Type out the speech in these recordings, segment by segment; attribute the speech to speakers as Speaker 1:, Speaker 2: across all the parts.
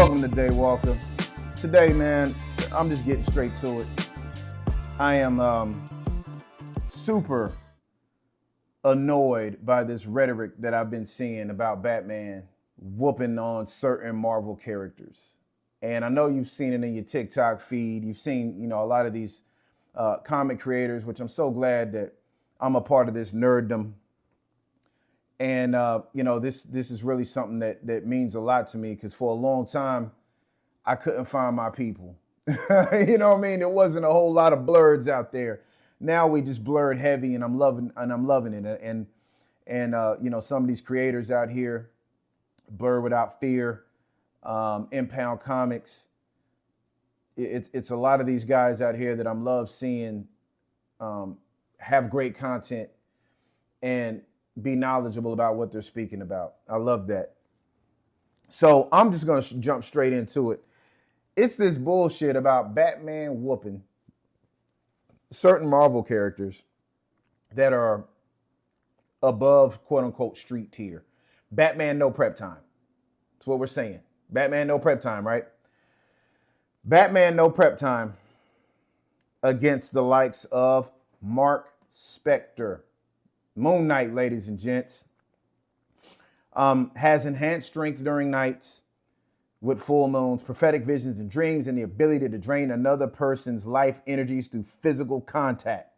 Speaker 1: Welcome to Daywalker. Today, man, I'm just getting straight to it. I am super annoyed by this rhetoric that I've been seeing about Batman whooping on certain Marvel characters. And I know you've seen it in your TikTok feed. You've seen, a lot of these comic creators, which I'm so glad that I'm a part of this nerddom. And, this is really something that means a lot to me, because for a long time, I couldn't find my people. You know what I mean? There wasn't a whole lot of blurs out there. Now we just blurred heavy, and I'm loving it. And some of these creators out here, Blur Without Fear, Impound Comics. It's a lot of these guys out here that I'm love seeing have great content and be knowledgeable about what they're speaking about. I love that. So I'm just going to jump straight into it. It's this bullshit about Batman whooping certain Marvel characters that are above quote unquote street tier. Batman no prep time. That's what we're saying. Batman no prep time, right? Batman no prep time against the likes of Mark Spector. Moon Knight, ladies and gents, has enhanced strength during nights with full moons, prophetic visions and dreams, and the ability to drain another person's life energies through physical contact.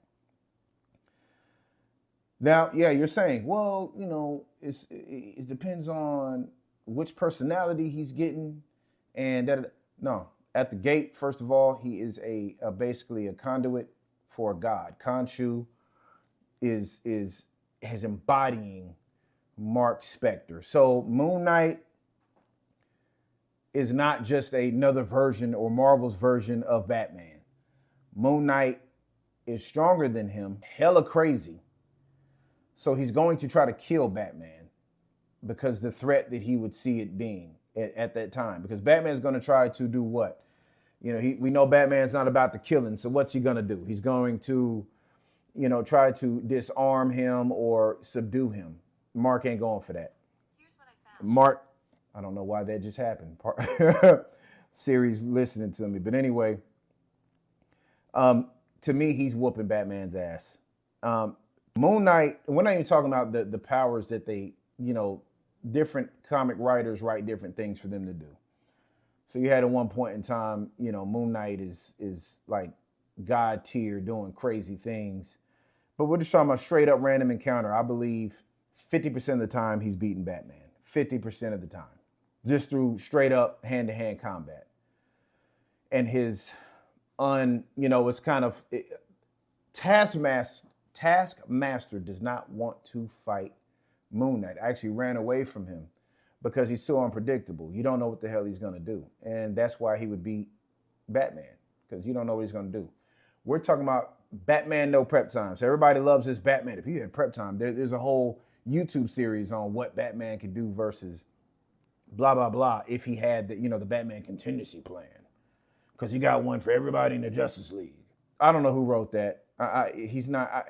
Speaker 1: Now, yeah, you're saying, well, it depends on which personality he's getting, and that. No, at the gate, first of all, he is basically a conduit for a god. Khonshu is embodying Mark Spector. So Moon Knight is not just another version or Marvel's version of Batman. Moon Knight is stronger than him, hella crazy. So he's going to try to kill Batman because the threat that he would see it being at that time. Because Batman's going to try to do what? We know Batman's not about the killing. So what's he going to do? He's going to try to disarm him or subdue him. Mark ain't going for that. Here's what I found. Mark, I don't know why that just happened. Siri's listening to me. But anyway, to me, he's whooping Batman's ass. Moon Knight, we're not even talking about the powers that they, different comic writers write different things for them to do. So you had at one point in time, Moon Knight is like God tier doing crazy things. But we're just talking about straight up random encounter. I believe 50% of the time he's beating Batman. 50% of the time. Just through straight up hand-to-hand combat. And his it's kind of... Taskmaster does not want to fight Moon Knight. Actually ran away from him because he's so unpredictable. You don't know what the hell he's going to do. And that's why he would beat Batman, because you don't know what he's going to do. We're talking about Batman no prep time. So everybody loves this Batman. If you had prep time, there's a whole YouTube series on what Batman could do versus blah, blah, blah, if he had the Batman contingency plan. Because he got one for everybody in the Justice League. I don't know who wrote that. He's not,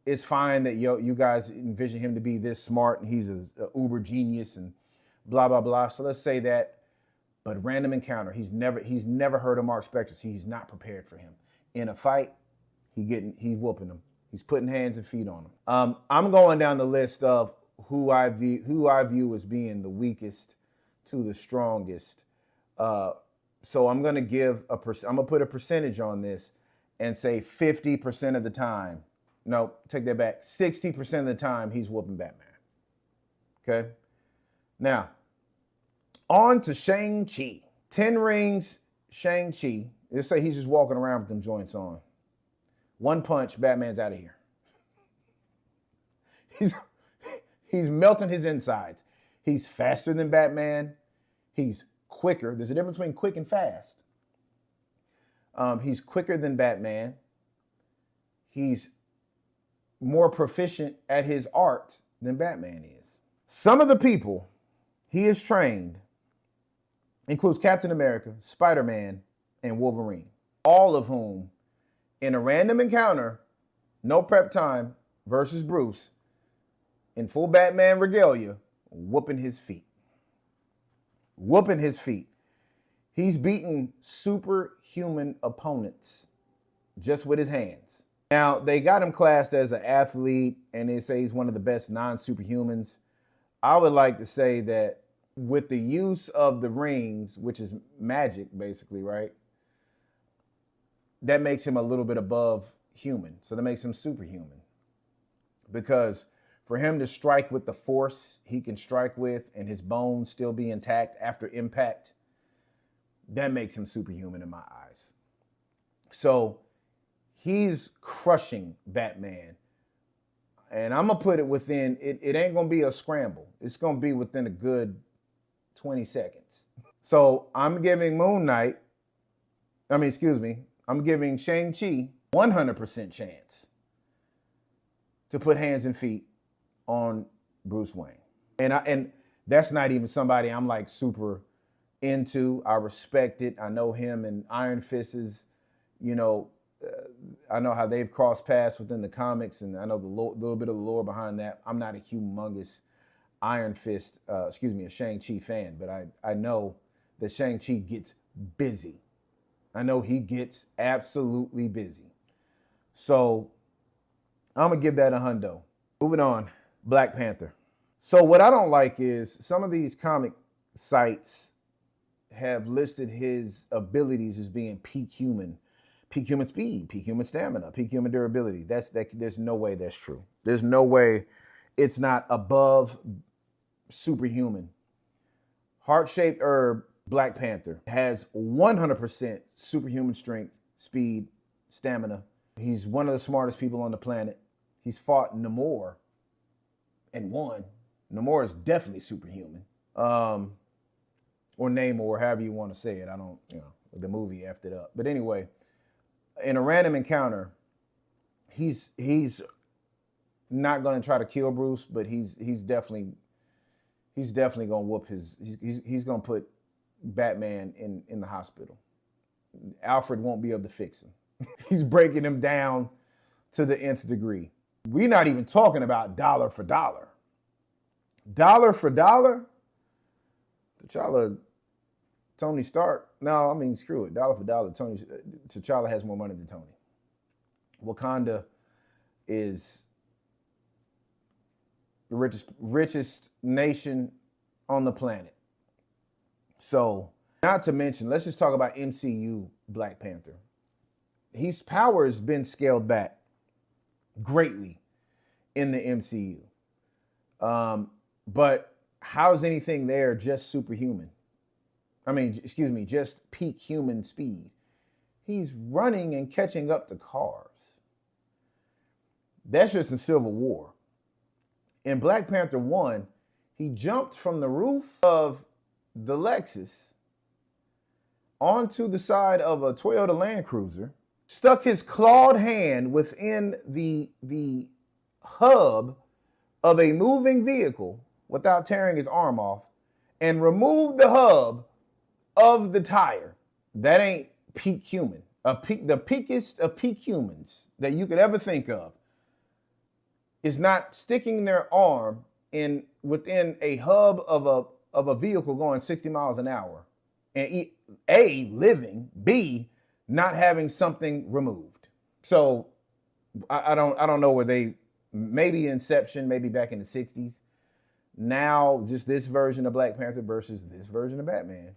Speaker 1: it's fine that you guys envision him to be this smart and he's a uber genius and blah, blah, blah. So let's say that. But random encounter, he's never heard of Mark Spector. So he's not prepared for him. In a fight, he's whooping him. He's putting hands and feet on him. I'm going down the list of who I view as being the weakest to the strongest. So I'm gonna put a percentage on this and say 50% of the time. No, take that back. 60% of the time he's whooping Batman. Okay. Now, on to Shang-Chi. 10 Rings, Shang-Chi. Let's say he's just walking around with them joints on. One punch, Batman's out of here. He's melting his insides. He's faster than Batman. He's quicker. There's a difference between quick and fast. He's quicker than Batman. He's more proficient at his art than Batman is. Some of the people he has trained includes Captain America, Spider-Man, and Wolverine, all of whom, in a random encounter, no prep time versus Bruce, in full Batman regalia, whooping his feet. whooping his feet. He's beaten superhuman opponents just with his hands. Now, they got him classed as an athlete, and they say he's one of the best non-superhumans. I would like to say that with the use of the rings, which is magic, basically, right? That makes him a little bit above human. So that makes him superhuman. Because for him to strike with the force he can strike with and his bones still be intact after impact, that makes him superhuman in my eyes. So he's crushing Batman. And I'm going to put it within, it ain't going to be a scramble. It's going to be within a good 20 seconds. So I'm giving I'm giving Shang-Chi 100% chance to put hands and feet on Bruce Wayne. And that's not even somebody I'm like super into. I respect it. I know him and Iron Fist is, I know how they've crossed paths within the comics, and I know the little bit of the lore behind that. I'm not a humongous a Shang-Chi fan, but I know that Shang-Chi gets busy. I know he gets absolutely busy. So I'm going to give that a hundo. Moving on, Black Panther. So what I don't like is some of these comic sites have listed his abilities as being peak human speed, peak human stamina, peak human durability. There's no way that's true. There's no way it's not above superhuman. Heart-shaped herb Black Panther has 100% superhuman strength, speed, stamina. He's one of the smartest people on the planet. He's fought Namor and won. Namor is definitely superhuman. Or Namor, however you want to say it. I don't, the movie effed it up. But anyway, in a random encounter, he's not going to try to kill Bruce, but he's definitely going to whoop he's going to put Batman in the hospital. Alfred won't be able to fix him. He's breaking him down to the nth degree. We're not even talking about dollar for dollar. Dollar for dollar? T'Challa, Tony Stark. No, I mean, screw it. Dollar for dollar, T'Challa has more money than Tony. Wakanda is the richest nation on the planet. So, not to mention, let's just talk about MCU Black Panther. His power has been scaled back greatly in the MCU. But how's anything there just superhuman? Just peak human speed. He's running and catching up to cars. That's just in Civil War. In Black Panther 1, he jumped from the roof of the Lexus onto the side of a Toyota Land Cruiser, stuck his clawed hand within the hub of a moving vehicle without tearing his arm off, and removed the hub of the tire. That ain't peak human. The peakest of peak humans that you could ever think of is not sticking their arm within a hub of a vehicle going 60 miles an hour, and A, living, B, not having something removed. So I don't know where maybe Inception, maybe back in the 60s. Now, just this version of Black Panther versus this version of Batman,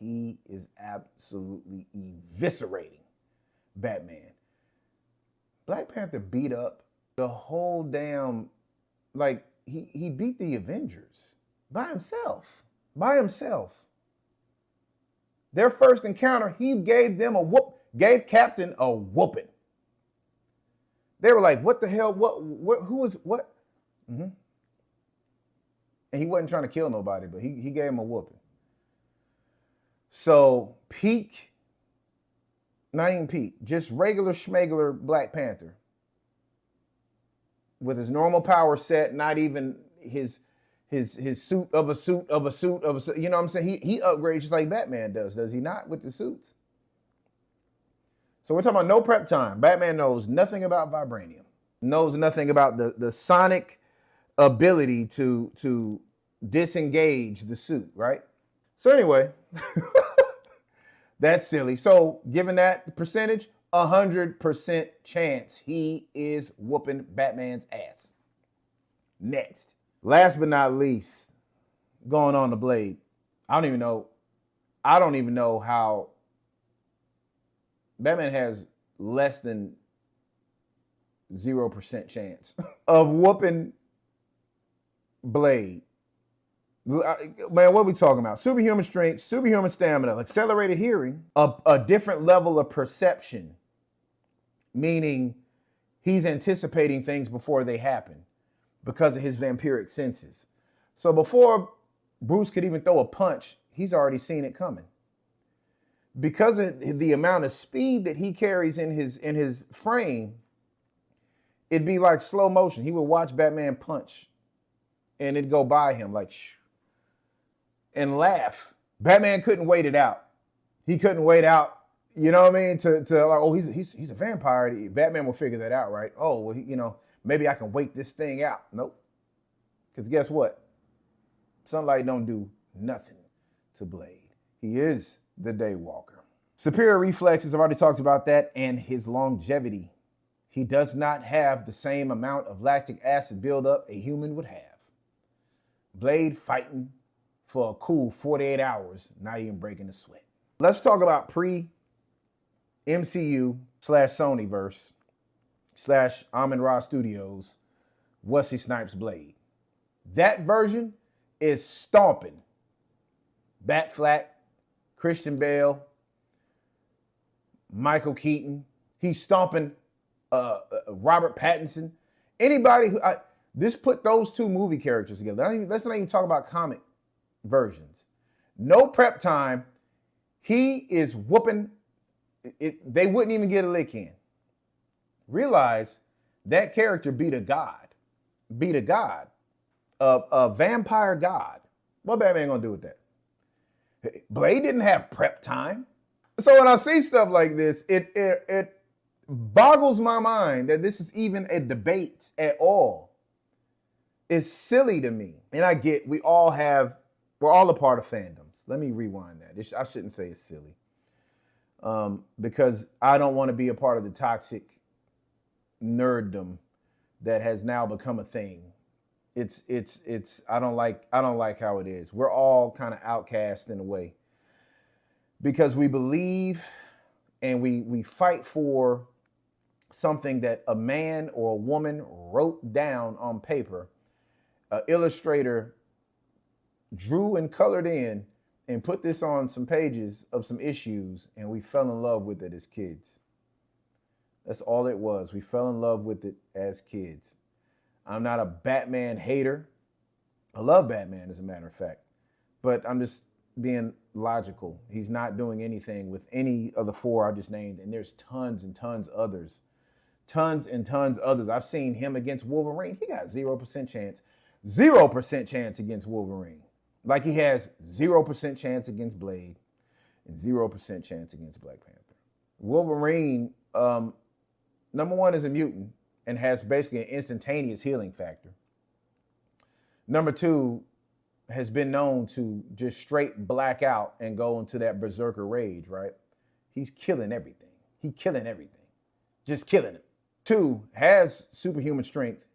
Speaker 1: he is absolutely eviscerating Batman. Black Panther beat up the whole damn, he beat the Avengers by himself. Their first encounter, he gave gave Captain a whooping. They were like, what the hell, who is, what? Mm-hmm. And he wasn't trying to kill nobody, but he gave him a whooping. So not even peak, just regular schmegular Black Panther with his normal power set, not even his suit of a suit. You know what I'm saying? He upgrades just like Batman does he not, with the suits? So we're talking about no prep time. Batman knows nothing about vibranium, knows nothing about the sonic ability to disengage the suit, right? So anyway, that's silly. So given that percentage, 100% chance he is whooping Batman's ass. Next. Last but not least, going on to Blade. I don't even know how Batman has less than 0% chance of whooping Blade. Man, what are we talking about? Superhuman strength, superhuman stamina, accelerated hearing, a different level of perception, meaning he's anticipating things before they happen because of his vampiric senses. So before Bruce could even throw a punch, he's already seen it coming. Because of the amount of speed that he carries in his frame, it'd be like slow motion. He would watch Batman punch and it'd go by him like shh, and laugh. Batman couldn't wait it out. He couldn't wait out, you know what I mean? To like, oh, he's a vampire. Batman will figure that out, right? Oh, well, maybe I can wait this thing out. Nope. Because guess what? Sunlight don't do nothing to Blade. He is the Daywalker. Superior reflexes, I've already talked about that, and his longevity. He does not have the same amount of lactic acid buildup a human would have. Blade fighting for a cool 48 hours, not even breaking a sweat. Let's talk about pre-MCU / Sonyverse / Amon-Ra Studios Wesley Snipes Blade. That version is stomping Batfleck, Christian Bale, Michael Keaton. He's stomping Robert Pattinson. Anybody who this put those two movie characters together. Let's not even talk about comic versions. No prep time. He is whooping it. They wouldn't even get a lick in. Realize that character beat a god, a vampire god. What Batman gonna do with that? Blade didn't have prep time. So when I see stuff like this, it boggles my mind that this is even a debate at all. It's silly to me. And I get we're all a part of fandoms. Let me rewind that. I shouldn't say it's silly. Because I don't want to be a part of the toxic nerddom that has now become a thing. It's I don't like how it is. We're all kind of outcast in a way. Because we believe and we fight for something that a man or a woman wrote down on paper, an illustrator drew and colored in and put this on some pages of some issues, and we fell in love with it as kids. That's all it was. We fell in love with it as kids. I'm not a Batman hater. I love Batman, as a matter of fact. But I'm just being logical. He's not doing anything with any of the four I just named, and there's tons and tons others. Tons and tons others. I've seen him against Wolverine. He got 0% chance. 0% chance against Wolverine. Like he has 0% chance against Blade and 0% chance against Black Panther. Wolverine, number one, is a mutant and has basically an instantaneous healing factor. Number two, has been known to just straight black out and go into that berserker rage, right? He's killing everything. Just killing it. Two, has superhuman strength,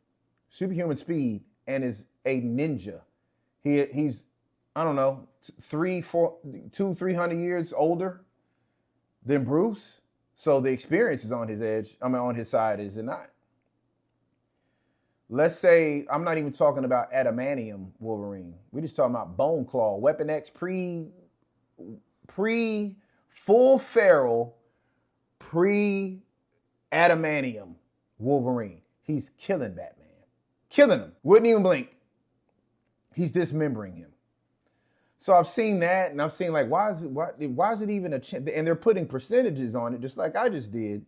Speaker 1: superhuman speed, and is a ninja. He's, I don't know, 300 years older than Bruce. So the experience is on his side, is it not? Let's say, I'm not even talking about adamantium Wolverine. We're just talking about Bone Claw, Weapon X, full feral, adamantium Wolverine. He's killing Batman. Killing him. Wouldn't even blink. He's dismembering him. So I've seen that, and I've seen like, why is it even a chance? And they're putting percentages on it, just like I just did.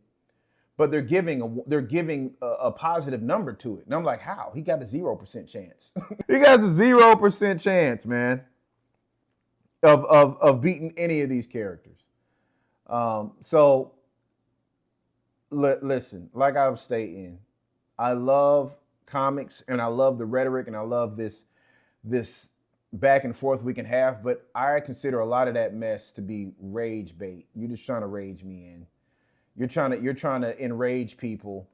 Speaker 1: But they're giving a positive number to it. And I'm like, how? He got a 0% chance. He got a 0% chance, man, of beating any of these characters. So listen, like I was stating, I love comics and I love the rhetoric and I love this back and forth we can have, but I consider a lot of that mess to be rage bait. You're just trying to rage me in. You're trying to enrage people,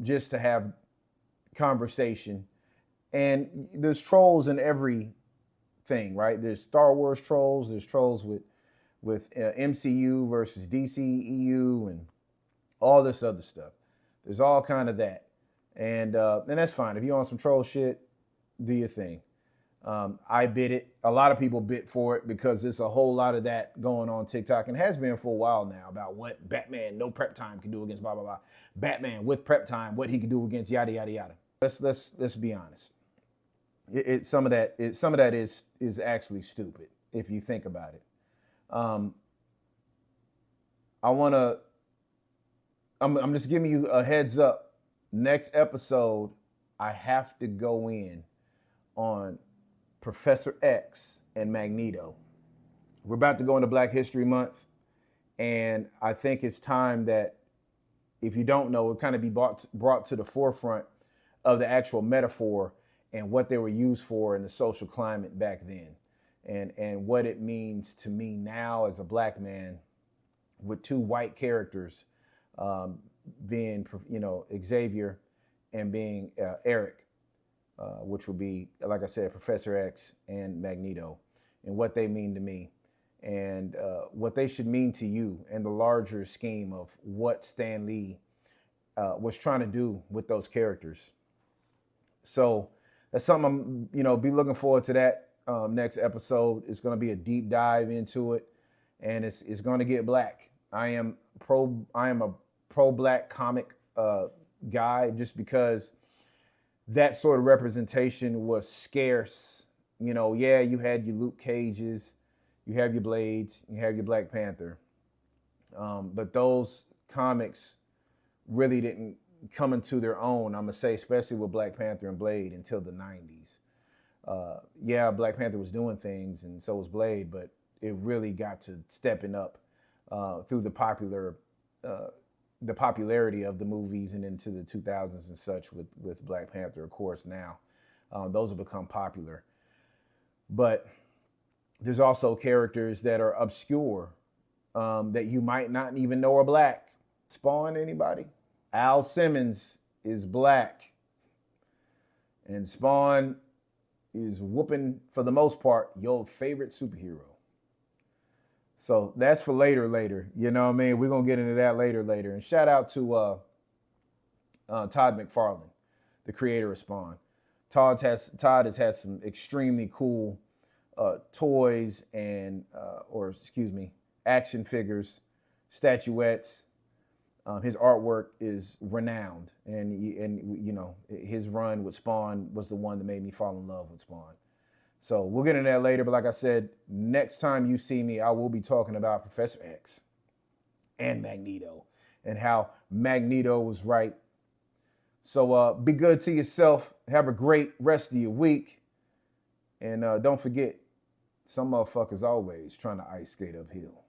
Speaker 1: just to have conversation. And there's trolls in everything, right? There's Star Wars trolls. There's trolls with MCU versus DCEU and all this other stuff. There's all kind of that, and that's fine. If you want some troll shit, do your thing. I bid it. A lot of people bid for it because there's a whole lot of that going on TikTok and has been for a while now about what Batman no prep time can do against blah blah blah. Batman with prep time, what he can do against yada yada yada. Let's be honest. Some of that is actually stupid if you think about it. I'm just giving you a heads up. Next episode, I have to go in on Professor X and Magneto. We're about to go into Black History Month, and I think it's time that, if you don't know, it kind of be brought to the forefront of the actual metaphor and what they were used for in the social climate back then, and what it means to me now as a black man with two white characters, being, Xavier and being Eric, which would be, like I said, Professor X and Magneto, and what they mean to me, and what they should mean to you, and the larger scheme of what Stan Lee was trying to do with those characters. So that's something be looking forward to that next episode. It's going to be a deep dive into it, and it's going to get black. I am a pro black comic guy, just because that sort of representation was scarce. You had your Luke Cages, you have your Blades, you have your Black Panther. But those comics really didn't come into their own, I'm going to say, especially with Black Panther and Blade, until the 90s. Black Panther was doing things, and so was Blade, but it really got to stepping up through the popularity of the movies and into the 2000s and such with Black Panther, of course, now. Those have become popular. But there's also characters that are obscure, that you might not even know are black. Spawn, anybody? Al Simmons is black. And Spawn is whooping, for the most part, your favorite superhero. So that's for later. You know what I mean? We're going to get into that later. And shout out to Todd McFarlane, the creator of Spawn. Todd has had some extremely cool toys and, action figures, statuettes. His artwork is renowned, and his run with Spawn was the one that made me fall in love with Spawn. So we'll get into that later, but like I said, next time you see me, I will be talking about Professor X and Magneto and how Magneto was right. So be good to yourself. Have a great rest of your week. And don't forget, some motherfuckers always trying to ice skate uphill.